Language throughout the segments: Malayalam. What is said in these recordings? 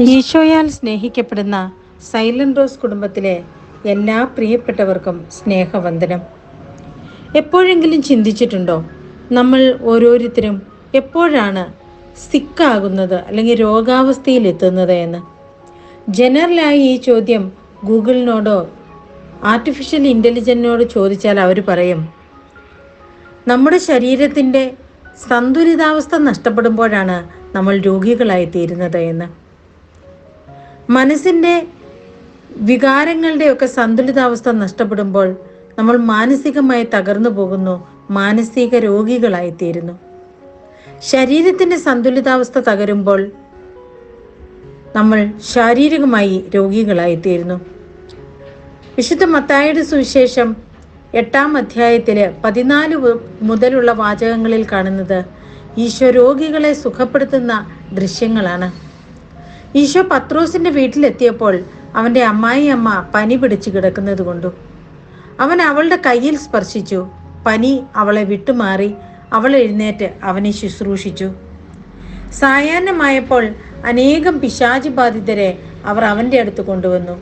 ഈശോയാൽ സ്നേഹിക്കപ്പെടുന്ന സൈലന്റ് റോസ് കുടുംബത്തിലെ എല്ലാ പ്രിയപ്പെട്ടവർക്കും സ്നേഹവന്ദനം. എപ്പോഴെങ്കിലും ചിന്തിച്ചിട്ടുണ്ടോ, നമ്മൾ ഓരോരുത്തരും എപ്പോഴാണ് സിക്കാകുന്നത് അല്ലെങ്കിൽ രോഗാവസ്ഥയിൽ എത്തുന്നത് എന്ന്? ജനറലായി ഈ ചോദ്യം ഗൂഗിളിനോടോ ആർട്ടിഫിഷ്യൽ ഇൻ്റലിജൻസിനോട് ചോദിച്ചാൽ അവർ പറയും, നമ്മുടെ ശരീരത്തിൻ്റെ സന്തുലിതാവസ്ഥ നഷ്ടപ്പെടുമ്പോഴാണ് നമ്മൾ രോഗികളായി തീരുന്നത് എന്ന്. മനസ്സിൻ്റെ വികാരങ്ങളുടെയൊക്കെ സന്തുലിതാവസ്ഥ നഷ്ടപ്പെടുമ്പോൾ നമ്മൾ മാനസികമായി തകർന്നു പോകുന്നു, മാനസിക രോഗികളായിത്തീരുന്നു. ശരീരത്തിൻ്റെ സന്തുലിതാവസ്ഥ തകരുമ്പോൾ നമ്മൾ ശാരീരികമായി രോഗികളായിത്തീരുന്നു. വിശുദ്ധ മത്തായിയുടെ സുവിശേഷം 8-ാം അധ്യായത്തിൽ 14 മുതലുള്ള വാചകങ്ങളിൽ കാണുന്നത് ഈശോ രോഗികളെ സുഖപ്പെടുത്തുന്ന ദൃശ്യങ്ങളാണ്. ഈശോ പത്രോസിന്റെ വീട്ടിലെത്തിയപ്പോൾ അവൻ്റെ അമ്മായിയമ്മ പനി പിടിച്ചു കിടക്കുന്നത് കൊണ്ടു. അവൻ അവളുടെ കയ്യിൽ സ്പർശിച്ചു. പനി അവളെ വിട്ടുമാറി. അവൾ എഴുന്നേറ്റ് അവനെ ശുശ്രൂഷിച്ചു. സായാഹ്നമായപ്പോൾ അനേകം പിശാചി ബാധിതരെ അവർ അവൻ്റെ അടുത്ത് കൊണ്ടുവന്നു.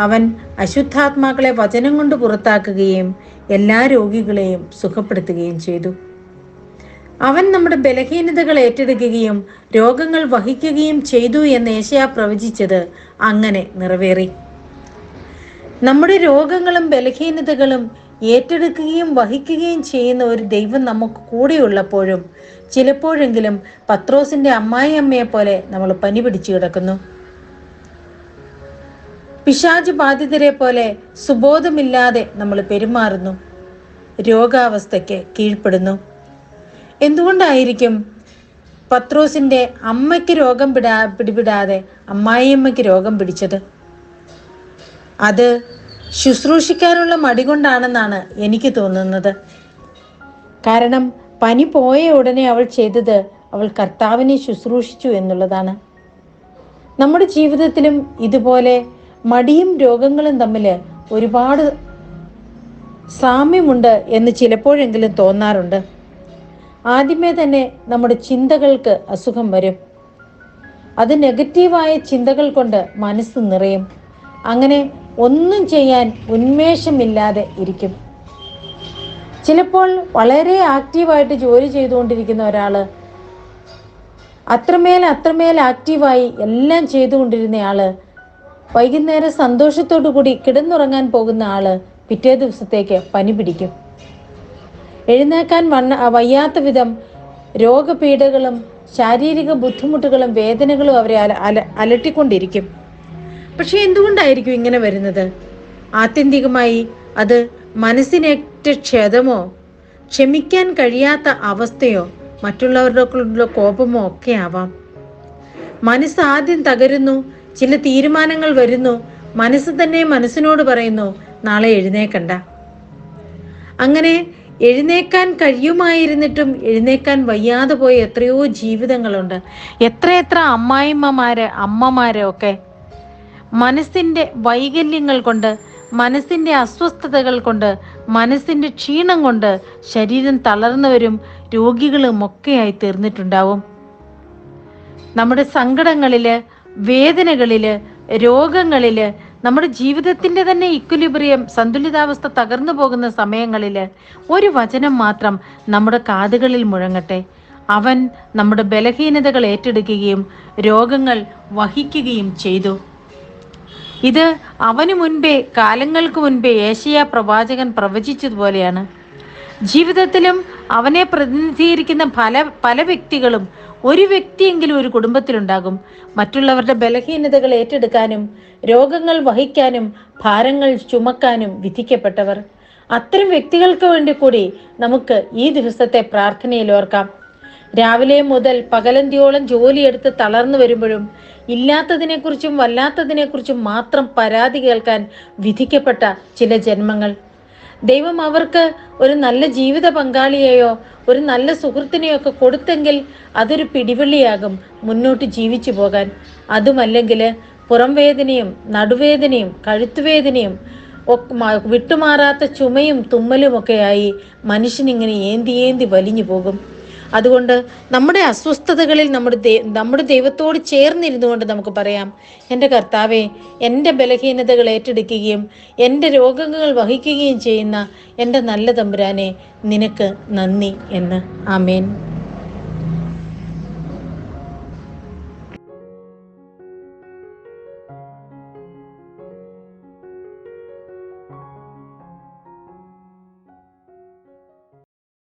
അവൻ അശുദ്ധാത്മാക്കളെ വചനം കൊണ്ട് പുറത്താക്കുകയും എല്ലാ രോഗികളെയും സുഖപ്പെടുത്തുകയും ചെയ്തു. അവൻ നമ്മുടെ ബലഹീനതകൾ ഏറ്റെടുക്കുകയും രോഗങ്ങൾ വഹിക്കുകയും ചെയ്തു എന്ന് യേശയ്യാ പ്രവചിച്ചത് അങ്ങനെ നിറവേറി. നമ്മുടെ രോഗങ്ങളും ബലഹീനതകളും ഏറ്റെടുക്കുകയും വഹിക്കുകയും ചെയ്യുന്ന ഒരു ദൈവം നമുക്ക് കൂടെയുള്ളപ്പോഴും ചിലപ്പോഴെങ്കിലും പത്രോസിന്റെ അമ്മായിയമ്മയെ പോലെ നമ്മൾ പനി പിടിച്ചു കിടക്കുന്നു. പിശാച് ബാധിതരെ പോലെ സുബോധമില്ലാതെ നമ്മൾ പെരുമാറുന്നു, രോഗാവസ്ഥയ്ക്ക് കീഴ്പ്പെടുന്നു. എന്തുകൊണ്ടായിരിക്കും പത്രോസിന്റെ അമ്മയ്ക്ക് രോഗം പിടിപെടാതെ അമ്മായിയമ്മയ്ക്ക് രോഗം പിടിച്ചത്? അത് ശുശ്രൂഷിക്കാനുള്ള മടി കൊണ്ടാണെന്നാണ് എനിക്ക് തോന്നുന്നത്. കാരണം പനി പോയ ഉടനെ അവൾ ചെയ്തത് അവൾ കർത്താവിനെ ശുശ്രൂഷിച്ചു എന്നുള്ളതാണ്. നമ്മുടെ ജീവിതത്തിലും ഇതുപോലെ മടിയും രോഗങ്ങളും തമ്മിൽ ഒരുപാട് സാമ്യമുണ്ട് എന്ന് ചിലപ്പോഴെങ്കിലും തോന്നാറുണ്ട്. ആദ്യമേ തന്നെ നമ്മുടെ ചിന്തകൾക്ക് അസുഖം വരും. അത് നെഗറ്റീവായ ചിന്തകൾ കൊണ്ട് മനസ്സ് നിറയും. അങ്ങനെ ഒന്നും ചെയ്യാൻ ഉന്മേഷമില്ലാതെ ഇരിക്കും. ചിലപ്പോൾ വളരെ ആക്റ്റീവായിട്ട് ജോലി ചെയ്തുകൊണ്ടിരിക്കുന്ന ഒരാൾ, അത്രമേൽ ആക്റ്റീവായി എല്ലാം ചെയ്തുകൊണ്ടിരുന്നയാള്, വൈകുന്നേരം സന്തോഷത്തോടു കൂടി കിടന്നുറങ്ങാൻ പോകുന്ന ആള് പിറ്റേ ദിവസത്തേക്ക് പനി പിടിക്കും. എഴുന്നേക്കാൻ വയ്യാത്ത വിധം രോഗപീഠകളും ശാരീരിക ബുദ്ധിമുട്ടുകളും വേദനകളും അവരെ അലട്ടിക്കൊണ്ടിരിക്കും. പക്ഷെ എന്തുകൊണ്ടായിരിക്കും ഇങ്ങനെ വരുന്നത്? ആത്യന്തികമായി അത് മനസ്സിനേറ്റ ക്ഷതമോ ക്ഷമിക്കാൻ കഴിയാത്ത അവസ്ഥയോ മറ്റുള്ളവരുടെ കോപമോ ഒക്കെ ആവാം. മനസ്സ് ആദ്യം തകരുന്നു, ചില തീരുമാനങ്ങൾ വരുന്നു, മനസ്സ് തന്നെ മനസ്സിനോട് പറയുന്നു നാളെ എഴുന്നേക്കണ്ട. അങ്ങനെ എഴുന്നേക്കാൻ കഴിയുമായിരുന്നിട്ടും എഴുന്നേക്കാൻ വയ്യാതെ പോയ എത്രയോ ജീവിതങ്ങളുണ്ട്. എത്രയെത്ര അമ്മമാര് ഒക്കെ മനസ്സിൻ്റെ വൈകല്യങ്ങൾ കൊണ്ട്, മനസ്സിൻ്റെ അസ്വസ്ഥതകൾ കൊണ്ട്, മനസ്സിൻ്റെ ക്ഷീണം കൊണ്ട് ശരീരം തളർന്നവരും രോഗികളും ഒക്കെയായി തീർന്നിട്ടുണ്ടാവും. നമ്മുടെ സങ്കടങ്ങളില്, വേദനകളില്, രോഗങ്ങളില്, നമ്മുടെ ജീവിതത്തിൻ്റെ തന്നെ ഇക്വിലിബ്രിയം, സന്തുലിതാവസ്ഥ തകർന്നു പോകുന്ന സമയങ്ങളിൽ ഒരു വചനം മാത്രം നമ്മുടെ കാതുകളിൽ മുഴങ്ങട്ടെ. അവൻ നമ്മുടെ ബലഹീനതകൾ ഏറ്റെടുക്കുകയും രോഗങ്ങൾ വഹിക്കുകയും ചെയ്തു. ഇത് അവന് മുൻപേ, കാലങ്ങൾക്ക് മുൻപേ യേശയ്യാ പ്രവാചകൻ പ്രവചിച്ചതുപോലെയാണ്. ജീവിതത്തിലും അവനെ പ്രതിനിധീകരിക്കുന്ന പല വ്യക്തികളും, ഒരു വ്യക്തിയെങ്കിലും ഒരു കുടുംബത്തിലുണ്ടാകും മറ്റുള്ളവരുടെ ബലഹീനതകൾ ഏറ്റെടുക്കാനും രോഗങ്ങൾ വഹിക്കാനും ഭാരങ്ങൾ ചുമക്കാനും വിധിക്കപ്പെട്ടവർ. അത്തരം വ്യക്തികൾക്ക് വേണ്ടി കൂടി നമുക്ക് ഈ ദിവസത്തെ പ്രാർത്ഥനയിൽ ഓർക്കാം. രാവിലെ മുതൽ പകലന്തിയോളം ജോലിയെടുത്ത് തളർന്നു വരുമ്പോഴും ഇല്ലാത്തതിനെക്കുറിച്ചും വല്ലാത്തതിനെക്കുറിച്ചും മാത്രം പരാതി കേൾക്കാൻ വിധിക്കപ്പെട്ട ചില ജന്മങ്ങൾ. ദൈവം അവർക്ക് ഒരു നല്ല ജീവിത പങ്കാളിയെയോ ഒരു നല്ല സുഹൃത്തിനെയോ ഒക്കെ കൊടുത്തെങ്കിൽ അതൊരു പിടിവള്ളിയാകും മുന്നോട്ട് ജീവിച്ചു പോകാൻ. അതുമല്ലെങ്കിൽ പുറം വേദനയും നടുവേദനയും കഴുത്തുവേദനയും വിട്ടുമാറാത്ത ചുമയും തുമ്മലുമൊക്കെയായി മനുഷ്യനിങ്ങനെ ഏന്തി വലിഞ്ഞു പോകും. അതുകൊണ്ട് നമ്മുടെ അസ്വസ്ഥതകളിൽ നമ്മുടെ ദൈവത്തോട് ചേർന്നിരുന്നു കൊണ്ട് നമുക്ക് പറയാം, എൻ്റെ കർത്താവെ, എൻ്റെ ബലഹീനതകൾ ഏറ്റെടുക്കുകയും എൻ്റെ രോഗങ്ങൾ വഹിക്കുകയും ചെയ്യുന്ന എൻ്റെ നല്ല തമ്പുരാനെ, നിനക്ക് നന്ദി എന്ന്. ആമേൻ.